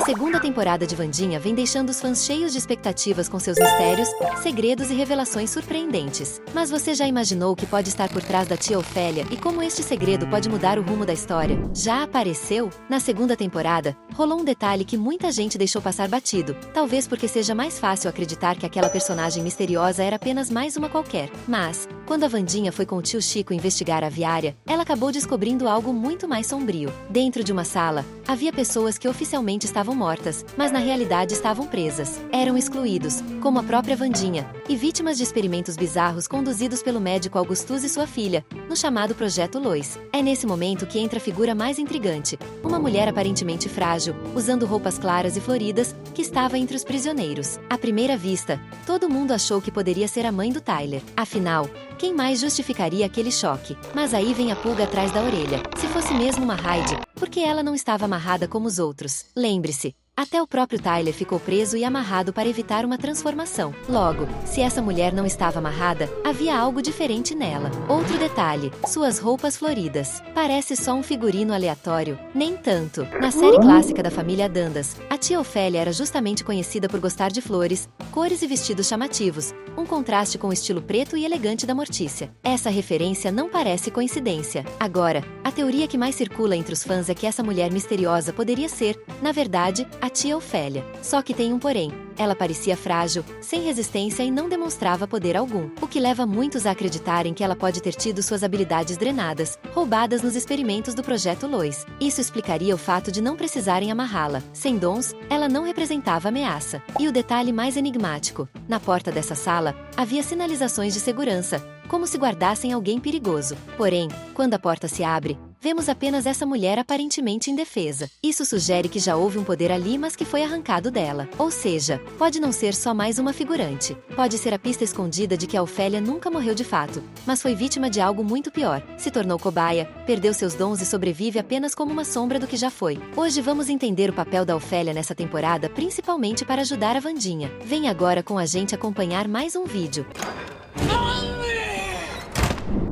segunda temporada de Wandinha vem deixando os fãs cheios de expectativas com seus mistérios, segredos e revelações surpreendentes. Mas você já imaginou o que pode estar por trás da tia Ofélia e como este segredo pode mudar o rumo da história? Já apareceu? Na segunda temporada, rolou um detalhe que muita gente deixou passar batido, talvez porque seja mais fácil acreditar que aquela personagem misteriosa era apenas mais uma qualquer. Mas, quando a Wandinha foi com o tio Chico investigar a aviária, ela acabou descobrindo algo muito mais sombrio. Dentro de uma sala, havia pessoas que oficialmente estavam mortas, mas na realidade estavam presas. Eram excluídos, como a própria Wandinha, e vítimas de experimentos bizarros conduzidos pelo médico Augustus e sua filha, no chamado Projeto Lois. É nesse momento que entra a figura mais intrigante, uma mulher aparentemente frágil, usando roupas claras e floridas, que estava entre os prisioneiros. À primeira vista, todo mundo achou que poderia ser a mãe do Tyler. Afinal, quem mais justificaria aquele choque? Mas aí vem a pulga atrás da orelha. Se fosse mesmo uma Heidi, por que ela não estava amarrada como os outros? Lembre-se, até o próprio Tyler ficou preso e amarrado para evitar uma transformação. Logo, se essa mulher não estava amarrada, havia algo diferente nela. Outro detalhe, suas roupas floridas. Parece só um figurino aleatório. Nem tanto. Na série clássica da família Dundas, a tia Ofélia era justamente conhecida por gostar de flores, cores e vestidos chamativos, um contraste com o estilo preto e elegante da Mortícia. Essa referência não parece coincidência. Agora, a teoria que mais circula entre os fãs é que essa mulher misteriosa poderia ser, na verdade, a tia Ofélia. Só que tem um porém. Ela parecia frágil, sem resistência e não demonstrava poder algum, o que leva muitos a acreditarem que ela pode ter tido suas habilidades drenadas, roubadas nos experimentos do Projeto Lois. Isso explicaria o fato de não precisarem amarrá-la. Sem dons, ela não representava ameaça. E o detalhe mais enigmático, na porta dessa sala, havia sinalizações de segurança, como se guardassem alguém perigoso. Porém, quando a porta se abre, vemos apenas essa mulher aparentemente indefesa. Isso sugere que já houve um poder ali, mas que foi arrancado dela. Ou seja, pode não ser só mais uma figurante. Pode ser a pista escondida de que a Ofélia nunca morreu de fato, mas foi vítima de algo muito pior. Se tornou cobaia, perdeu seus dons e sobrevive apenas como uma sombra do que já foi. Hoje vamos entender o papel da Ofélia nessa temporada, principalmente para ajudar a Wandinha. Vem agora com a gente acompanhar mais um vídeo.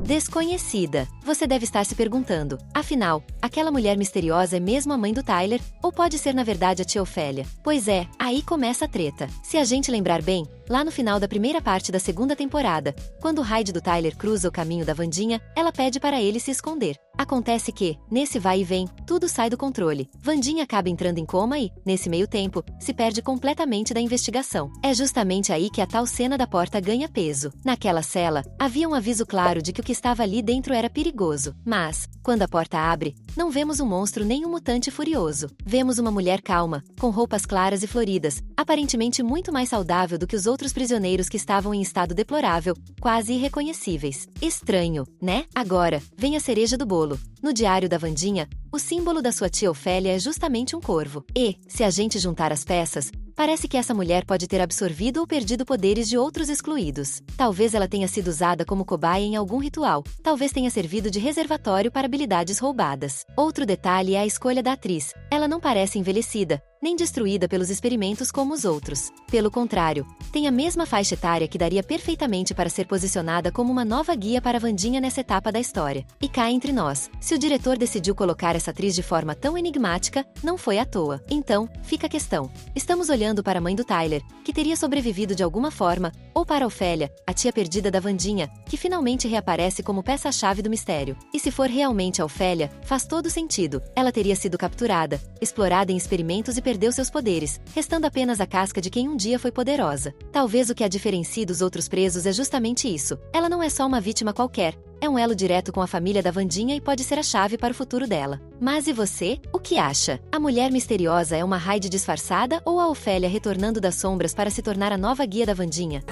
Desconhecida. Você deve estar se perguntando, afinal, aquela mulher misteriosa é mesmo a mãe do Tyler, ou pode ser na verdade a tia Ofélia? Pois é, aí começa a treta. Se a gente lembrar bem, lá no final da primeira parte da segunda temporada, quando o Heidi do Tyler cruza o caminho da Wandinha, ela pede para ele se esconder. Acontece que, nesse vai e vem, tudo sai do controle. Wandinha acaba entrando em coma e, nesse meio tempo, se perde completamente da investigação. É justamente aí que a tal cena da porta ganha peso. Naquela cela, havia um aviso claro de que o que estava ali dentro era perigoso. Mas, quando a porta abre, não vemos um monstro nem um mutante furioso. Vemos uma mulher calma, com roupas claras e floridas, aparentemente muito mais saudável do que os outros prisioneiros que estavam em estado deplorável, quase irreconhecíveis. Estranho, né? Agora, vem a cereja do bolo. No diário da Wandinha, o símbolo da sua tia Ofélia é justamente um corvo. E, se a gente juntar as peças, parece que essa mulher pode ter absorvido ou perdido poderes de outros excluídos. Talvez ela tenha sido usada como cobaia em algum ritual. Talvez tenha servido de reservatório para habilidades roubadas. Outro detalhe é a escolha da atriz. Ela não parece envelhecida, nem destruída pelos experimentos como os outros. Pelo contrário, tem a mesma faixa etária que daria perfeitamente para ser posicionada como uma nova guia para Wandinha nessa etapa da história. E cá entre nós, se o diretor decidiu colocar essa atriz de forma tão enigmática, não foi à toa. Então, fica a questão. Estamos olhando para a mãe do Tyler, que teria sobrevivido de alguma forma, ou para Ofélia, a tia perdida da Wandinha, que finalmente reaparece como peça-chave do mistério. E se for realmente a Ofélia, faz todo sentido. Ela teria sido capturada, explorada em experimentos e perdeu seus poderes, restando apenas a casca de quem um dia foi poderosa. Talvez o que a diferencie dos outros presos é justamente isso. Ela não é só uma vítima qualquer, é um elo direto com a família da Wandinha e pode ser a chave para o futuro dela. Mas e você? O que acha? A mulher misteriosa é uma Heidi disfarçada ou a Ofélia retornando das sombras para se tornar a nova guia da Wandinha?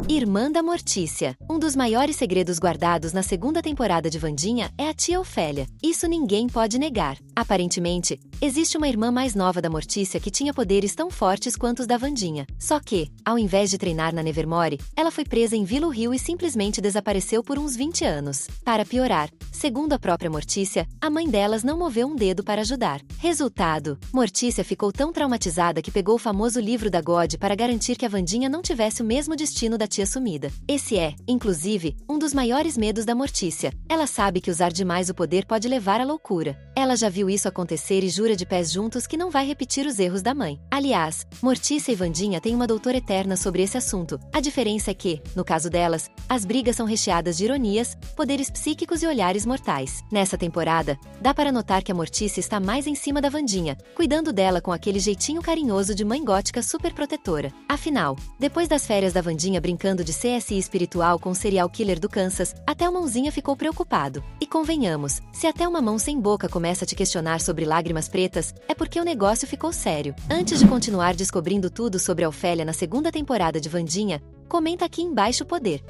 Irmã da Mortícia. Um dos maiores segredos guardados na segunda temporada de Wandinha é a tia Ofélia. Isso ninguém pode negar. Aparentemente, existe uma irmã mais nova da Mortícia que tinha poderes tão fortes quanto os da Wandinha. Só que, ao invés de treinar na Nevermore, ela foi presa em Willow Hill e simplesmente desapareceu por uns 20 anos. Para piorar, segundo a própria Mortícia, a mãe delas não moveu um dedo para ajudar. Resultado, Mortícia ficou tão traumatizada que pegou o famoso livro da God para garantir que a Wandinha não tivesse o mesmo destino da tia sumida. Esse é, inclusive, um dos maiores medos da Mortícia. Ela sabe que usar demais o poder pode levar à loucura. Ela já viu isso acontecer e jura de pés juntos que não vai repetir os erros da mãe. Aliás, Mortícia e Wandinha têm uma doutora eterna sobre esse assunto. A diferença é que, no caso delas, as brigas são recheadas de ironias, poderes psíquicos e olhares mortais. Nessa temporada, dá para notar que a Mortícia está mais em cima da Wandinha, cuidando dela com aquele jeitinho carinhoso de mãe gótica super protetora. Afinal, depois das férias da Wandinha brincando de CSI espiritual com o serial killer do Kansas, até o Mãozinha ficou preocupado. E convenhamos, se até uma mão sem boca começa a te questionar sobre lágrimas pretas, é porque o negócio ficou sério. Antes de continuar descobrindo tudo sobre a Ofélia na segunda temporada de Wandinha, comenta aqui embaixo o poder.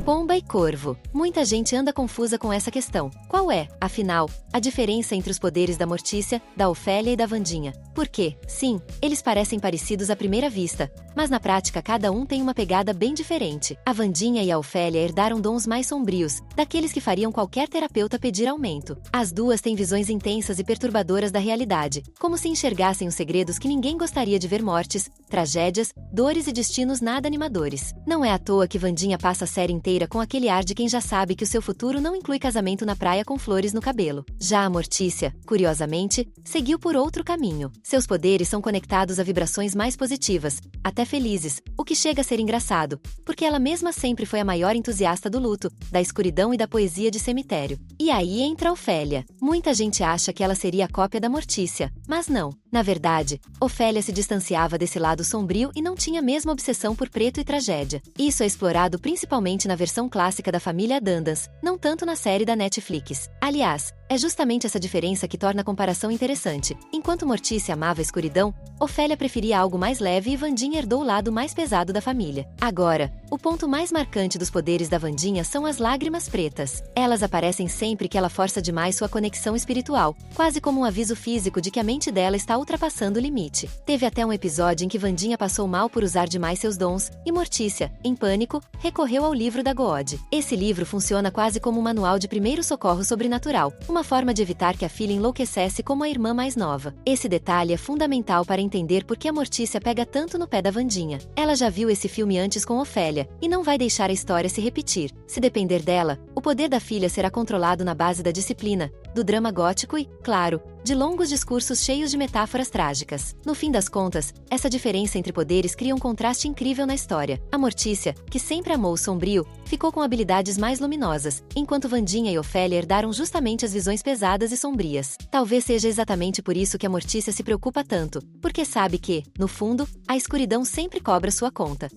Pomba e corvo. Muita gente anda confusa com essa questão. Qual é, afinal, a diferença entre os poderes da Mortícia, da Ofélia e da Wandinha? Porque, sim, eles parecem parecidos à primeira vista, mas na prática cada um tem uma pegada bem diferente. A Wandinha e a Ofélia herdaram dons mais sombrios, daqueles que fariam qualquer terapeuta pedir aumento. As duas têm visões intensas e perturbadoras da realidade, como se enxergassem os segredos que ninguém gostaria de ver: mortes, tragédias, dores e destinos nada animadores. Não é à toa que Wandinha passa a série inteira com aquele ar de quem já sabe que o seu futuro não inclui casamento na praia com flores no cabelo. Já a Mortícia, curiosamente, seguiu por outro caminho. Seus poderes são conectados a vibrações mais positivas, até felizes, o que chega a ser engraçado, porque ela mesma sempre foi a maior entusiasta do luto, da escuridão e da poesia de cemitério. E aí entra a Ofélia. Muita gente acha que ela seria a cópia da Mortícia, mas não. Na verdade, Ofélia se distanciava desse lado sombrio e não tinha a mesma obsessão por preto e tragédia. Isso é explorado principalmente na versão clássica da família Dundans, não tanto na série da Netflix. Aliás, é justamente essa diferença que torna a comparação interessante. Enquanto Mortícia amava a escuridão, Ofélia preferia algo mais leve e Wandinha herdou o lado mais pesado da família. Agora, o ponto mais marcante dos poderes da Wandinha são as lágrimas pretas. Elas aparecem sempre que ela força demais sua conexão espiritual, quase como um aviso físico de que a mente dela está ultrapassando o limite. Teve até um episódio em que Wandinha passou mal por usar demais seus dons, e Mortícia, em pânico, recorreu ao livro da God. Esse livro funciona quase como um manual de primeiro socorro sobrenatural, uma forma de evitar que a filha enlouquecesse como a irmã mais nova. Esse detalhe é fundamental para entender por que a Mortícia pega tanto no pé da Wandinha. Ela já viu esse filme antes com Ofélia, e não vai deixar a história se repetir. Se depender dela, o poder da filha será controlado na base da disciplina, do drama gótico e, claro, de longos discursos cheios de metáforas trágicas. No fim das contas, essa diferença entre poderes cria um contraste incrível na história. A Mortícia, que sempre amou o sombrio, ficou com habilidades mais luminosas, enquanto Wandinha e Ofélia herdaram justamente as visões pesadas e sombrias. Talvez seja exatamente por isso que a Mortícia se preocupa tanto, porque sabe que, no fundo, a escuridão sempre cobra sua conta.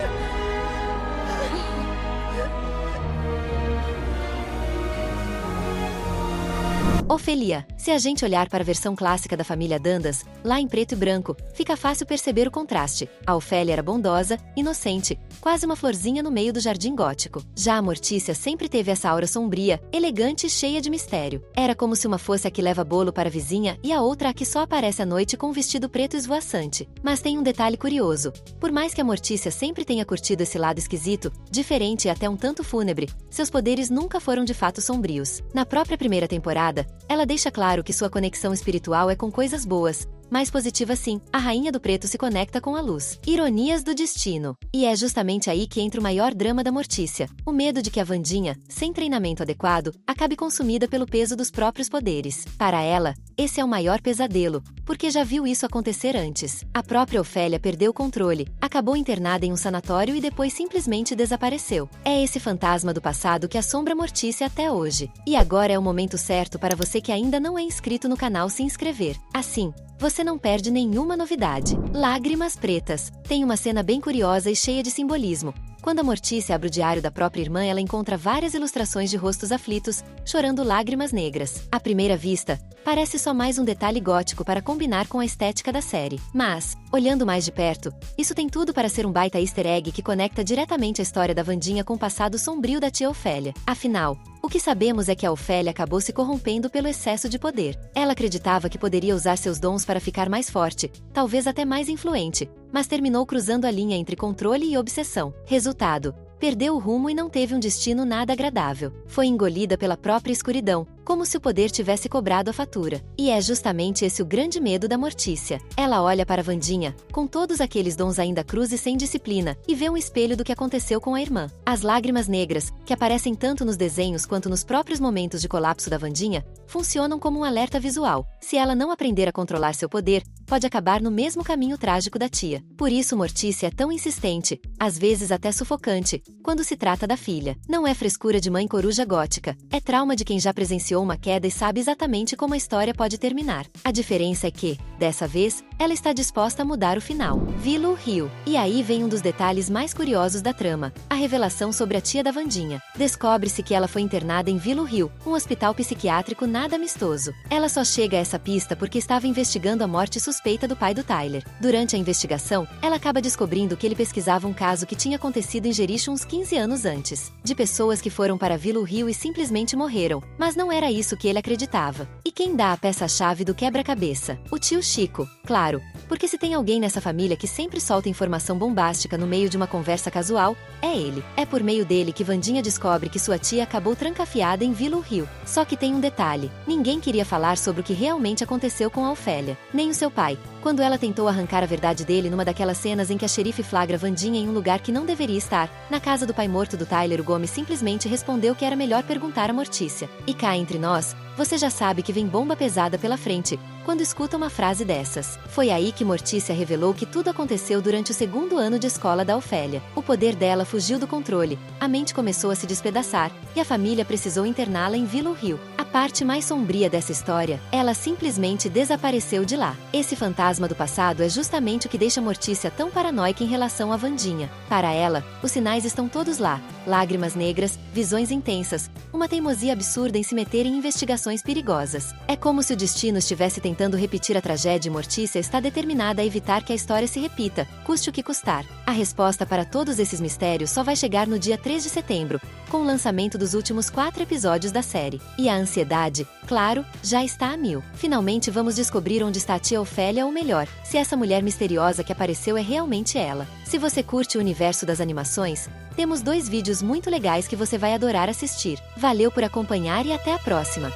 Ofélia. Se a gente olhar para a versão clássica da família Dundans, lá em preto e branco, fica fácil perceber o contraste. A Ofélia era bondosa, inocente, quase uma florzinha no meio do jardim gótico. Já a Mortícia sempre teve essa aura sombria, elegante e cheia de mistério. Era como se uma fosse a que leva bolo para a vizinha e a outra a que só aparece à noite com um vestido preto esvoaçante. Mas tem um detalhe curioso. Por mais que a Mortícia sempre tenha curtido esse lado esquisito, diferente e até um tanto fúnebre, seus poderes nunca foram de fato sombrios. Na própria primeira temporada, ela deixa claro que sua conexão espiritual é com coisas boas. Mais positiva sim, a Rainha do Preto se conecta com a luz. Ironias do destino. E é justamente aí que entra o maior drama da Mortícia. O medo de que a Wandinha, sem treinamento adequado, acabe consumida pelo peso dos próprios poderes. Para ela, esse é o maior pesadelo, porque já viu isso acontecer antes. A própria Ofélia perdeu o controle, acabou internada em um sanatório e depois simplesmente desapareceu. É esse fantasma do passado que assombra Mortícia até hoje. E agora é o momento certo para você que ainda não é inscrito no canal se inscrever. Assim, você não perde nenhuma novidade. Lágrimas pretas. Tem uma cena bem curiosa e cheia de simbolismo. Quando a Mortícia abre o diário da própria irmã, ela encontra várias ilustrações de rostos aflitos, chorando lágrimas negras. À primeira vista, parece só mais um detalhe gótico para combinar com a estética da série. Mas, olhando mais de perto, isso tem tudo para ser um baita easter egg que conecta diretamente a história da Wandinha com o passado sombrio da tia Ofélia. Afinal, o que sabemos é que a Ofélia acabou se corrompendo pelo excesso de poder. Ela acreditava que poderia usar seus dons para ficar mais forte, talvez até mais influente, mas terminou cruzando a linha entre controle e obsessão. Resultado: perdeu o rumo e não teve um destino nada agradável. Foi engolida pela própria escuridão, como se o poder tivesse cobrado a fatura. E é justamente esse o grande medo da Mortícia. Ela olha para Wandinha, com todos aqueles dons ainda crus e sem disciplina, e vê um espelho do que aconteceu com a irmã. As lágrimas negras, que aparecem tanto nos desenhos quanto nos próprios momentos de colapso da Wandinha, funcionam como um alerta visual. Se ela não aprender a controlar seu poder, pode acabar no mesmo caminho trágico da tia. Por isso Mortícia é tão insistente, às vezes até sufocante, quando se trata da filha. Não é frescura de mãe coruja gótica, é trauma de quem já presenciou uma queda e sabe exatamente como a história pode terminar. A diferença é que, dessa vez, ela está disposta a mudar o final. Willow Hill. E aí vem um dos detalhes mais curiosos da trama, a revelação sobre a tia da Wandinha. Descobre-se que ela foi internada em Willow Hill, um hospital psiquiátrico nada amistoso. Ela só chega a essa pista porque estava investigando a morte suspeita do pai do Tyler. Durante a investigação, ela acaba descobrindo que ele pesquisava um caso que tinha acontecido em Jericho uns 15 anos antes, de pessoas que foram para Willow Hill e simplesmente morreram, mas não era isso que ele acreditava. E quem dá a peça-chave do quebra-cabeça? O tio Chico, claro, porque se tem alguém nessa família que sempre solta informação bombástica no meio de uma conversa casual, é ele. É por meio dele que Wandinha descobre que sua tia acabou trancafiada em Willow Hill. Só que tem um detalhe: ninguém queria falar sobre o que realmente aconteceu com a Ofélia, nem o seu pai, quando ela tentou arrancar a verdade dele numa daquelas cenas em que a xerife flagra Wandinha em um lugar que não deveria estar. Na casa do pai morto do Tyler, o Gomes simplesmente respondeu que era melhor perguntar a Mortícia. E cá entre nós, você já sabe que vem bomba pesada pela frente quando escuta uma frase dessas. Foi aí que Mortícia revelou que tudo aconteceu durante o segundo ano de escola da Ofélia. O poder dela fugiu do controle, a mente começou a se despedaçar, e a família precisou interná-la em Willow Hill. A parte mais sombria dessa história, ela simplesmente desapareceu de lá. Esse fantasma do passado é justamente o que deixa Mortícia tão paranoica em relação a Wandinha. Para ela, os sinais estão todos lá: lágrimas negras, visões intensas, uma teimosia absurda em se meter em investigações perigosas. É como se o destino estivesse tentando repetir a tragédia e Mortícia está determinada a evitar que a história se repita, custe o que custar. A resposta para todos esses mistérios só vai chegar no dia 3 de setembro, com o lançamento dos últimos 4 episódios da série. E a ansiedade, claro, já está a mil. Finalmente vamos descobrir onde está a tia Ofélia, ou melhor, se essa mulher misteriosa que apareceu é realmente ela. Se você curte o universo das animações, temos 2 vídeos muito legais que você vai adorar assistir. Valeu por acompanhar e até a próxima!